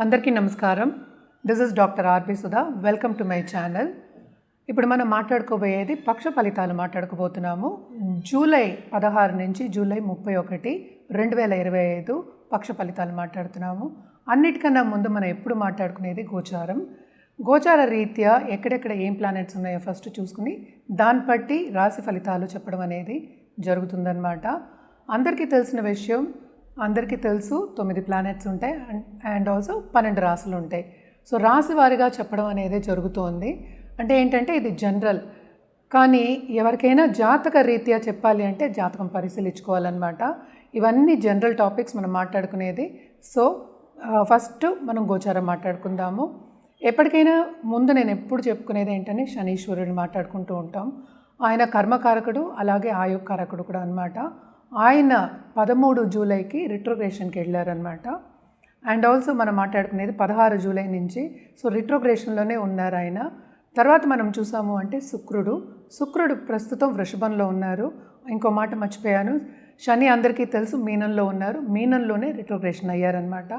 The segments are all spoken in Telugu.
అందరికీ నమస్కారం. This is doctor R B Sudha. Welcome to my channel. ఇప్పుడు మనం మాట్లాడుకోబోయేది పక్ష ఫలితాలు మాట్లాడుకోబోతున్నాము. జూలై 16 నుంచి జూలై 31, 2025 పక్ష ఫలితాలు మాట్లాడుతున్నాము. అన్నిటికన్నా ముందు మనం ఎప్పుడు మాట్లాడుకునేది గోచారం. గోచార రీత్యా ఎక్కడెక్కడ ఏం ప్లానెట్స్ ఉన్నాయో ఫస్ట్ చూసుకుని దాన్ని బట్టి రాశి ఫలితాలు చెప్పడం అనేది జరుగుతుందన్నమాట. అందరికీ తెలిసిన విషయం, అందరికీ తెలుసు 9 ప్లానెట్స్ ఉంటాయి అండ్ ఆల్సో 12 రాశులు ఉంటాయి. సో రాశి వారిగా చెప్పడం అనేది జరుగుతోంది. అంటే ఏంటంటే ఇది జనరల్, కానీ ఎవరికైనా జాతక రీత్యా చెప్పాలి అంటే జాతకం పరిశీలించుకోవాలన్నమాట. ఇవన్నీ జనరల్ టాపిక్స్ మనం మాట్లాడుకునేది. సో ఫస్ట్ మనం గోచారం మాట్లాడుకుందాము. ఎప్పటికైనా ముందు నేను ఎప్పుడు చెప్పుకునేది ఏంటంటే శనీశ్వరుడు మాట్లాడుకుంటూ ఉంటాం. ఆయన కర్మకారకుడు, అలాగే ఆయుకారకుడు కూడా అనమాట. ఆయన 13 జూలైకి రిట్రోగ్రేషన్కి వెళ్ళారనమాట. అండ్ ఆల్సో మనం మాట్లాడుకునేది 16 జూలై నుంచి. సో రిట్రోగ్రేషన్లోనే ఉన్నారు ఆయన. తర్వాత మనం చూసాము అంటే శుక్రుడు ప్రస్తుతం వృషభంలో ఉన్నారు. ఇంకో మాట మర్చిపోయాను, శని అందరికీ తెలుసు మీనంలో ఉన్నారు. మీనంలోనే రిట్రోగ్రేషన్ అయ్యారనమాట.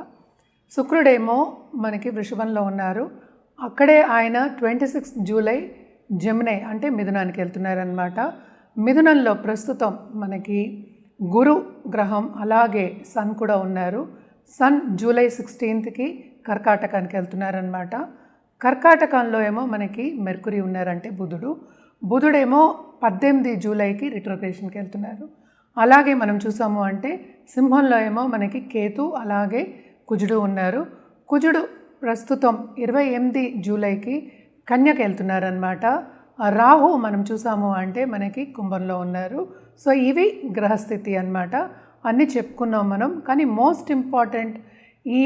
శుక్రుడేమో మనకి వృషభంలో ఉన్నారు. అక్కడే ఆయన 26 జూలై జెమిని అంటే మిథునానికి వెళ్తున్నారనమాట. మిథునంలో ప్రస్తుతం మనకి గురు గ్రహం అలాగే సన్ కూడా ఉన్నారు. సన్ జూలై 16కి కర్కాటకానికి వెళ్తున్నారనమాట. కర్కాటకంలో ఏమో మనకి మెర్కురీ ఉన్నారంటే బుధుడేమో 18 జూలైకి రిట్రోగ్రేషన్కి వెళ్తున్నారు. అలాగే మనం చూసాము అంటే సింహంలో ఏమో మనకి కేతు అలాగే కుజుడు ఉన్నారు. కుజుడు ప్రస్తుతం 28 జూలైకి కన్యకి వెళ్తున్నారనమాట. రాహు మనం చూసాము అంటే మనకి కుంభంలో ఉన్నారు. సో ఇవి గ్రహస్థితి అన్నమాట. అన్నీ చెప్పుకున్నాం మనం. కానీ మోస్ట్ ఇంపార్టెంట్ ఈ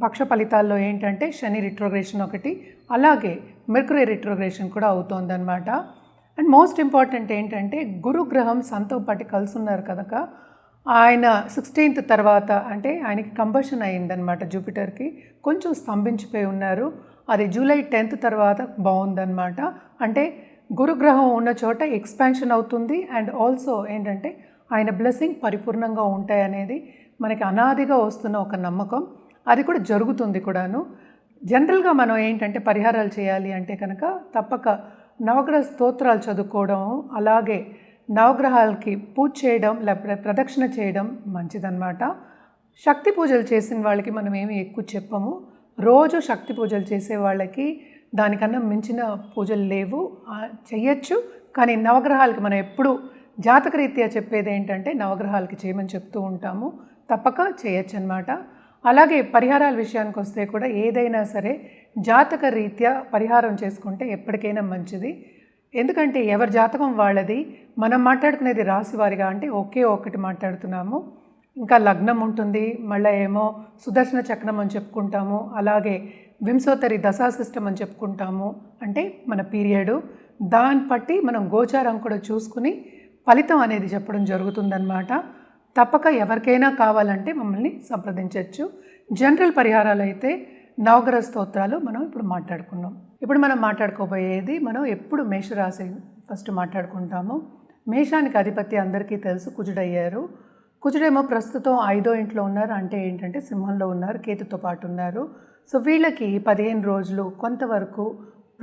పక్ష ఫలితాల్లో ఏంటంటే శని రిట్రోగ్రేషన్ ఒకటి, అలాగే మెర్కురీ రిట్రోగ్రేషన్ కూడా అవుతోందన్నమాట. అండ్ మోస్ట్ ఇంపార్టెంట్ ఏంటంటే గురుగ్రహం సన్తో పాటు కలిసి ఉన్నారు కనుక ఆయన 16th తర్వాత అంటే ఆయనకి కంబషన్ అయిందనమాట. జూపిటర్కి కొంచెం స్తంభించిపోయి ఉన్నారు. అది జూలై 10th తర్వాత బాగుందన్నమాట. అంటే గురుగ్రహం ఉన్న చోట ఎక్స్పాన్షన్ అవుతుంది. అండ్ ఆల్సో ఏంటంటే ఆయన బ్లెస్సింగ్ పరిపూర్ణంగా ఉంటాయనేది మనకి అనాదిగా వస్తున్న ఒక నమ్మకం. అది కూడా జరుగుతుంది కూడాను. జనరల్గా మనం ఏంటంటే పరిహారాలు చేయాలి అంటే కనుక తప్పక నవగ్రహ స్తోత్రాలు చదువుకోవడం, అలాగే నవగ్రహాలకి పూజ చేయడం లేకపోతే ప్రదక్షిణ చేయడం మంచిదన్నమాట. శక్తి పూజలు చేసిన వాళ్ళకి మనం ఏమి ఎక్కువ చెప్పము. రోజు శక్తి పూజలు చేసే వాళ్ళకి దానికన్నా మించిన పూజలు లేవు, చెయ్యొచ్చు. కానీ నవగ్రహాలకి మనం ఎప్పుడు జాతకరీత్యా చెప్పేది ఏంటంటే నవగ్రహాలకి చేయమని చెప్తూ ఉంటాము. తప్పక చేయొచ్చు అనమాట. అలాగే పరిహారాల విషయానికి వస్తే కూడా ఏదైనా సరే జాతక రీత్యా పరిహారం చేసుకుంటే ఎప్పటికైనా మంచిది. ఎందుకంటే ఎవరి జాతకం వాళ్ళది. మనం మాట్లాడుకునేది రాశి వారిగా అంటే ఒకే ఒకటి మాట్లాడుతున్నాము. ఇంకా లగ్నం ఉంటుంది, మళ్ళీ ఏమో సుదర్శన చక్రం అని చెప్పుకుంటాము, అలాగే వింశోత్తరి దశాసిస్టం అని చెప్పుకుంటాము. అంటే మన పీరియడు దాన్ని బట్టి మనం గోచారం కూడా చూసుకుని ఫలితం అనేది చెప్పడం జరుగుతుందన్నమాట. తప్పక ఎవరికైనా కావాలంటే మమ్మల్ని సంప్రదించవచ్చు. జనరల్ పరిహారాలు అయితే నవగ్రహ స్తోత్రాలు మనం ఇప్పుడు మాట్లాడుకున్నాం. ఇప్పుడు మనం మాట్లాడుకోబోయేది మనం ఎప్పుడు మేషరాశి ఫస్ట్ మాట్లాడుకుంటాము. మేషానికి అధిపతి అందరికీ తెలుసు కుజుడయ్యారు. కుజుడేమో ప్రస్తుతం 5వ ఇంట్లో ఉన్నారు. అంటే ఏంటంటే సింహంలో ఉన్నారు, కేతుతో పాటు ఉన్నారు. సో వీళ్ళకి 15 రోజులు కొంతవరకు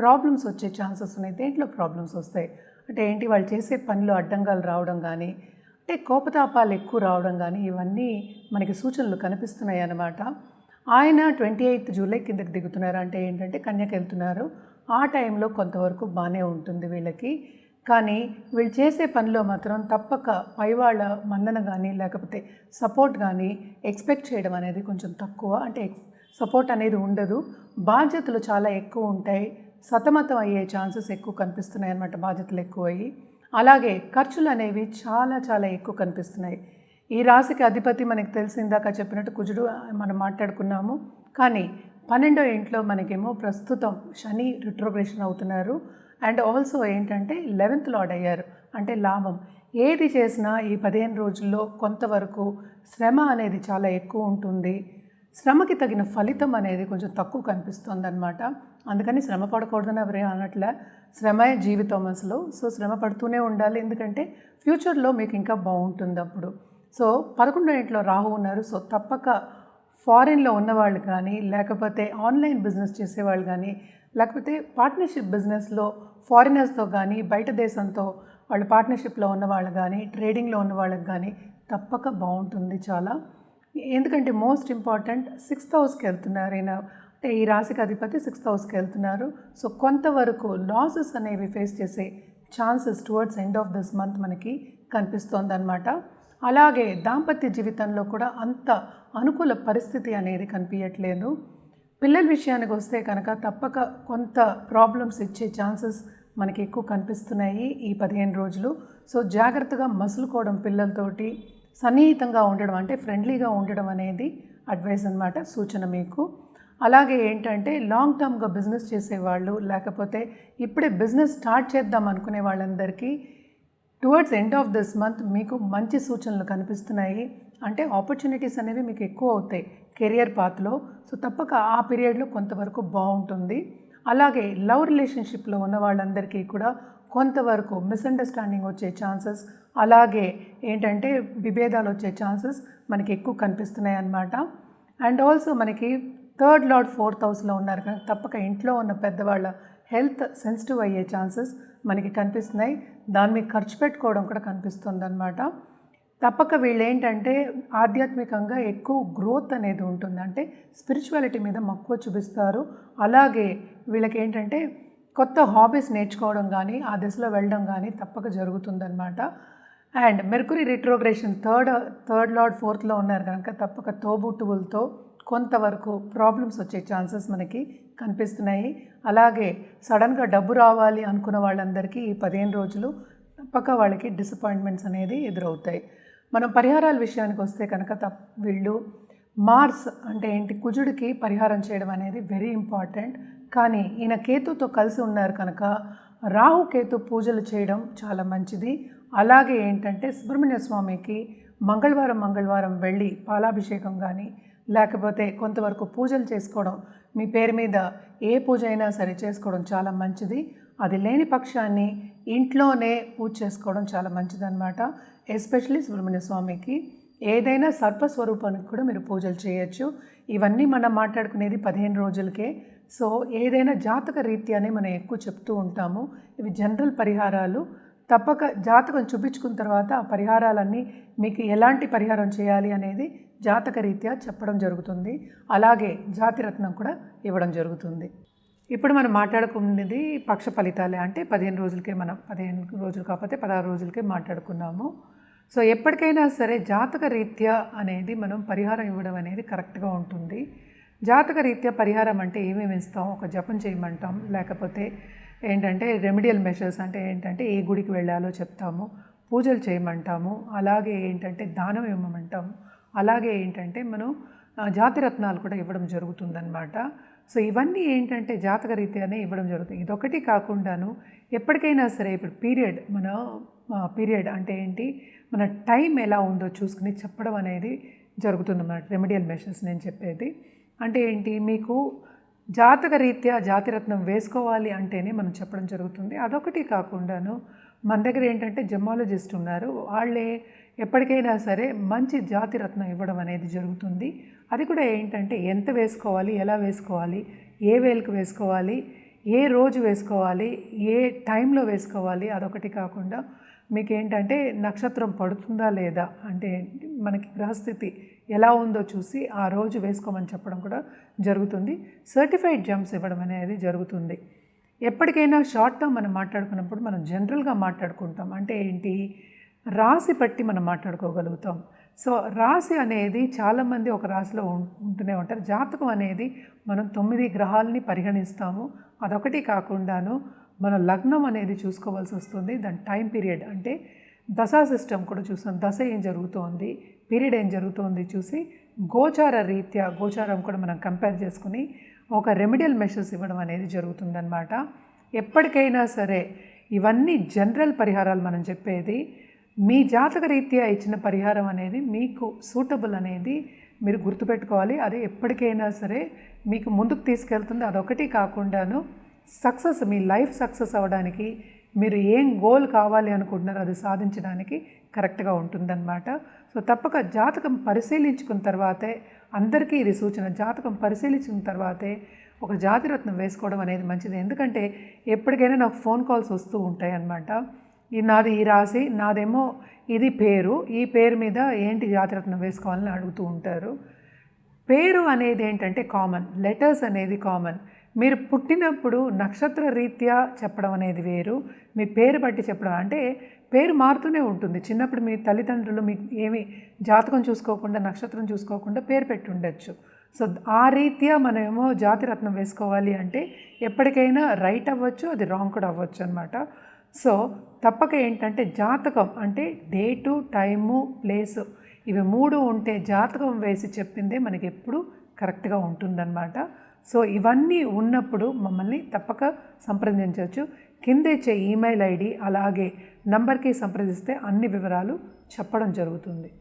ప్రాబ్లమ్స్ వచ్చే ఛాన్సెస్ ఉన్నాయి. దేంట్లో ప్రాబ్లమ్స్ వస్తాయి అంటే ఏంటి, వాళ్ళు చేసే పనిలో అడ్డంగాలు రావడం కానీ, అంటే కోపతాపాలు ఎక్కువ రావడం కానీ, ఇవన్నీ మనకి సూచనలు కనిపిస్తున్నాయి అన్నమాట. ఆయన 28 జూలై కిందకి దిగుతున్నారు. అంటే ఏంటంటే కన్యకి వెళ్తున్నారు. ఆ టైంలో కొంతవరకు బాగానే ఉంటుంది వీళ్ళకి. కానీ వీళ్ళు చేసే పనిలో మాత్రం తప్పక పైవాళ్ళ మన్నన కానీ లేకపోతే సపోర్ట్ కానీ ఎక్స్పెక్ట్ చేయడం అనేది కొంచెం తక్కువ. అంటే సపోర్ట్ అనేది ఉండదు. బాధ్యతలు చాలా ఎక్కువ ఉంటాయి. సతమతం అయ్యే ఛాన్సెస్ ఎక్కువ కనిపిస్తున్నాయి అన్నమాట. బాధ్యతలు ఎక్కువ అయ్యి అలాగే ఖర్చులు అనేవి చాలా చాలా ఎక్కువ కనిపిస్తున్నాయి. ఈ రాశికి అధిపతి మనకి తెలిసిందాక చెప్పినట్టు కుజుడు మనం మాట్లాడుకున్నాము. కానీ 12వ ఇంట్లో మనకేమో ప్రస్తుతం శని రిట్రోగ్రేషన్ అవుతున్నారు. అండ్ ఆల్సో ఏంటంటే 11th లార్డ్ అయ్యారు. అంటే లాభం. ఏది చేసినా ఈ 15 రోజుల్లో కొంతవరకు శ్రమ అనేది చాలా ఎక్కువ ఉంటుంది. శ్రమకి తగిన ఫలితం అనేది కొంచెం తక్కువ కనిపిస్తుంది అనమాట. అందుకని శ్రమ పడకూడదని ఎవరే అనట్లే. శ్రమే జీవితం అసలు. సో శ్రమ పడుతూనే ఉండాలి, ఎందుకంటే ఫ్యూచర్లో మీకు ఇంకా బాగుంటుంది అప్పుడు. సో 11వ ఇంట్లో రాహు ఉన్నారు. సో తప్పక ఫారిన్లో ఉన్నవాళ్ళు కానీ, లేకపోతే ఆన్లైన్ బిజినెస్ చేసేవాళ్ళు కానీ, లేకపోతే పార్ట్నర్షిప్ బిజినెస్లో ఫారినర్స్తో కానీ, బయట దేశంతో వాళ్ళు పార్ట్నర్షిప్లో ఉన్నవాళ్ళు కానీ, ట్రేడింగ్లో ఉన్న వాళ్ళకి కానీ తప్పక బాగుంటుంది చాలా. ఎందుకంటే మోస్ట్ ఇంపార్టెంట్ 6th హౌస్కి వెళ్తున్నారు ఈయన, అంటే ఈ రాశికి అధిపతి 6th హౌస్కి వెళ్తున్నారు. సో కొంతవరకు లాసెస్ అనేవి ఫేస్ చేసే chances towards end of this month మనకి కనిపిస్తోందన్నమాట. అలాగే దాంపత్య జీవితంలో కూడా అంత అనుకూల పరిస్థితి అనేది కనిపించట్లేదు. పిల్లల విషయానికి వస్తే కనుక తప్పక కొంత ప్రాబ్లమ్స్ ఇచ్చే ఛాన్సెస్ మనకి ఎక్కువ కనిపిస్తున్నాయి ఈ 15 రోజులు. సో జాగ్రత్తగా మసులుకోవడం, పిల్లలతోటి సన్నిహితంగా ఉండడం, అంటే ఫ్రెండ్లీగా ఉండడం అనేది అడ్వైస్ అన్నమాట, సూచన మీకు. అలాగే ఏంటంటే లాంగ్ టర్మ్గా బిజినెస్ చేసేవాళ్ళు, లేకపోతే ఇప్పుడే బిజినెస్ స్టార్ట్ చేద్దాం అనుకునే వాళ్ళందరికీ towards end of this month మీకు మంచి సూచనలు కనిపిస్తున్నాయి. అంటే ఆపర్చునిటీస్ అనేవి మీకు ఎక్కువ అవుతాయి కెరియర్ పాత్లో. సో తప్పక ఆ పీరియడ్లో కొంతవరకు బాగుంటుంది. అలాగే లవ్ రిలేషన్షిప్లో ఉన్న వాళ్ళందరికీ కూడా కొంతవరకు మిస్అండర్స్టాండింగ్ వచ్చే ఛాన్సెస్, అలాగే ఏంటంటే విభేదాలు వచ్చే ఛాన్సెస్ మనకి ఎక్కువ కనిపిస్తున్నాయి అన్నమాట. అండ్ ఆల్సో మనకి 3rd లార్డ్ 4th హౌస్లో ఉన్నారు కనుక తప్పక ఇంట్లో ఉన్న పెద్దవాళ్ళ హెల్త్ సెన్సిటివ్ అయ్యే ఛాన్సెస్ మనకి కనిపిస్తున్నాయి. దాని మీద ఖర్చు పెట్టుకోవడం కూడా కనిపిస్తుంది అన్నమాట. తప్పక వీళ్ళు ఏంటంటే ఆధ్యాత్మికంగా ఎక్కువ గ్రోత్ అనేది ఉంటుంది, అంటే స్పిరిచువాలిటీ మీద మక్కువ చూపిస్తారు. అలాగే వీళ్ళకి ఏంటంటే కొత్త హాబీస్ నేర్చుకోవడం కానీ, ఆ దిశలో వెళ్ళడం కానీ తప్పక జరుగుతుందన్నమాట. And Mercury retrogression 3rd lord 4thలో ఉన్నారు కనుక తప్పక తోబుట్టువులతో కొంతవరకు ప్రాబ్లమ్స్ వచ్చే ఛాన్సెస్ మనకి కనిపిస్తున్నాయి. అలాగే సడన్గా డబ్బు రావాలి అనుకున్న వాళ్ళందరికీ ఈ 15 రోజులు తప్పక వాళ్ళకి డిసప్పాయింట్మెంట్స్ అనేది ఎదురవుతాయి. మనం పరిహారాల విషయానికి వస్తే కనుక వీళ్ళు మార్స్ అంటే ఏంటి, కుజుడికి పరిహారం చేయడం అనేది వెరీ ఇంపార్టెంట్. కానీ ఈయన కేతుతో కలిసి ఉన్నారు కనుక రాహుకేతు పూజలు చేయడం చాలా మంచిది. అలాగే ఏంటంటే సుబ్రహ్మణ్య స్వామికి మంగళవారం వెళ్ళి పాలాభిషేకం కానీ, లేకపోతే కొంతవరకు పూజలు చేసుకోవడం, మీ పేరు మీద ఏ పూజ అయినా సరే చేసుకోవడం చాలా మంచిది. అది లేని పక్షాన్ని ఇంట్లోనే పూజ చేసుకోవడం చాలా మంచిదన్నమాట. ఎస్పెషలీ సుబ్రహ్మణ్య స్వామికి ఏదైనా సర్పస్వరూపానికి కూడా మీరు పూజలు చేయొచ్చు. ఇవన్నీ మనం మాట్లాడుకునేది 15 రోజులకే. సో ఏదైనా జాతక రీత్యానే మనం ఎక్కువ చెప్తూ ఉంటాము. ఇవి జనరల్ పరిహారాలు. తప్పక జాతకం చూపించుకున్న తర్వాత ఆ పరిహారాలన్నీ మీకు ఎలాంటి పరిహారం చేయాలి అనేది జాతక రీత్యా చెప్పడం జరుగుతుంది. అలాగే జాతిరత్నం కూడా ఇవ్వడం జరుగుతుంది. ఇప్పుడు మనం మాట్లాడుకునేది పక్ష ఫలితాలే, అంటే 15 రోజులకే, మనం 15 రోజులు కాకపోతే 16 రోజులకే మాట్లాడుకున్నాము. సో ఎప్పటికైనా సరే జాతక రీత్యా అనేది మనం పరిహారం ఇవ్వడం అనేది కరెక్ట్గా ఉంటుంది. జాతక రీత్యా పరిహారం అంటే ఏమేమి ఇస్తాం, ఒక జపం చేయమంటాం, లేకపోతే ఏంటంటే రెమెడియల్ మెషర్స్ అంటే ఏంటంటే ఏ గుడికి వెళ్ళాలో చెప్తాము, పూజలు చేయమంటాము, అలాగే ఏంటంటే దానం ఇవ్వమంటాము, అలాగే ఏంటంటే మనం జాతిరత్నాలు కూడా ఇవ్వడం జరుగుతుందన్నమాట. సో ఇవన్నీ ఏంటంటే జాతక రీత్యానే ఇవ్వడం జరుగుతుంది. ఇదొకటి కాకుండాను ఎప్పటికైనా సరే ఇప్పుడు పీరియడ్ అంటే ఏంటి, మన టైం ఎలా ఉందో చూసుకుని చెప్పడం అనేది జరుగుతుందన్నమాట. రెమెడియల్ మెషర్స్ నేను చెప్పేది అంటే ఏంటి, మీకు జాతక రీత్యా జాతిరత్నం వేసుకోవాలి అంటేనే మనం చెప్పడం జరుగుతుంది. అదొకటి కాకుండాను మన దగ్గర ఏంటంటే జెమాలజిస్ట్ ఉన్నారు, వాళ్ళే ఎప్పటికైనా సరే మంచి జాతిరత్నం ఇవ్వడం అనేది జరుగుతుంది. అది కూడా ఏంటంటే ఎంత వేసుకోవాలి, ఎలా వేసుకోవాలి, ఏ వేలకు వేసుకోవాలి, ఏ రోజు వేసుకోవాలి, ఏ టైంలో వేసుకోవాలి, అదొకటి కాకుండా మీకు ఏంటంటే నక్షత్రం పడుతుందా లేదా, అంటే మనకి గ్రహస్థితి ఎలా ఉందో చూసి ఆ రోజు వేసుకోమని చెప్పడం కూడా జరుగుతుంది. సర్టిఫైడ్ జెమ్స్ ఇవ్వడం అనేది జరుగుతుంది. ఎప్పటికైనా షార్ట్ టర్మ్ మనం మాట్లాడుకున్నప్పుడు మనం జనరల్గా మాట్లాడుకుంటాం, అంటే ఏంటి, రాశి పట్టి మనం మాట్లాడుకోగలుగుతాం. సో రాశి అనేది చాలామంది ఒక రాశిలో ఉంటూనే ఉంటారు. జాతకం అనేది మనం 9 గ్రహాలని పరిగణిస్తాము. అదొకటి కాకుండాను మనం లగ్నం అనేది చూసుకోవాల్సి వస్తుంది. దాని టైం పీరియడ్ అంటే దశా సిస్టమ్ కూడా చూస్తాం, దశ ఏం జరుగుతోంది, పీరియడ్ ఏం జరుగుతోంది చూసి గోచార రీత్యా గోచారం కూడా మనం కంపేర్ చేసుకుని ఒక రెమెడియల్ మెషర్స్ ఇవ్వడం అనేది జరుగుతుందన్నమాట. ఎప్పటికైనా సరే ఇవన్నీ జనరల్ పరిహారాలు మనం చెప్పేది. మీ జాతక రీత్యా ఇచ్చిన పరిహారం అనేది మీకు సూటబుల్ అనేది మీరు గుర్తుపెట్టుకోవాలి. అది ఎప్పటికైనా సరే మీకు ముందుకు తీసుకెళ్తుంది. అదొకటి కాకుండాను మీ లైఫ్ సక్సెస్ అవ్వడానికి, మీరు ఏం గోల్ కావాలి అనుకుంటున్నారో అది సాధించడానికి కరెక్ట్గా ఉంటుందన్నమాట. సో తప్పక జాతకం పరిశీలించుకున్న తర్వాతే, అందరికీ ఇది సూచన, జాతకం పరిశీలించిన తర్వాతే ఒక జాతిరత్నం వేసుకోవడం అనేది మంచిది. ఎందుకంటే ఎప్పటికైనా నాకు ఫోన్ కాల్స్ వస్తూ ఉంటాయి అన్నమాట. నాది ఈ రాశి, నాదేమో ఇది పేరు, ఈ పేరు మీద ఏంటి జాతిరత్నం వేసుకోవాలని అడుగుతూ ఉంటారు. పేరు అనేది ఏంటంటే కామన్, లెటర్స్ అనేది కామన్. మీరు పుట్టినప్పుడు నక్షత్ర రీత్యా చెప్పడం అనేది వేరు, మీ పేరు బట్టి చెప్పడం అంటే పేరు మారుతూనే ఉంటుంది. చిన్నప్పుడు మీ తల్లిదండ్రులు మీకు ఏమి జాతకం చూసుకోకుండా, నక్షత్రం చూసుకోకుండా పేరు పెట్టి ఉండొచ్చు. సో ఆ రీత్యా మనమేమో జాతిరత్నం వేసుకోవాలి అంటే ఎప్పటికైనా రైట్ అవ్వచ్చు, అది రాంగ్ కూడా అవ్వచ్చు అనమాట. సో తప్పక ఏంటంటే జాతకం అంటే డేటు, టైము, ప్లేసు ఇవి 3 ఉంటే జాతకం వేసి చెప్పిందే మనకి ఎప్పుడు కరెక్ట్గా ఉంటుందన్నమాట. సో ఇవన్నీ ఉన్నప్పుడు మమ్మల్ని తప్పక సంప్రదించవచ్చు. కింద ఇచ్చే ఈమెయిల్ ఐడి అలాగే నంబర్కి సంప్రదిస్తే అన్ని వివరాలు చెప్పడం జరుగుతుంది.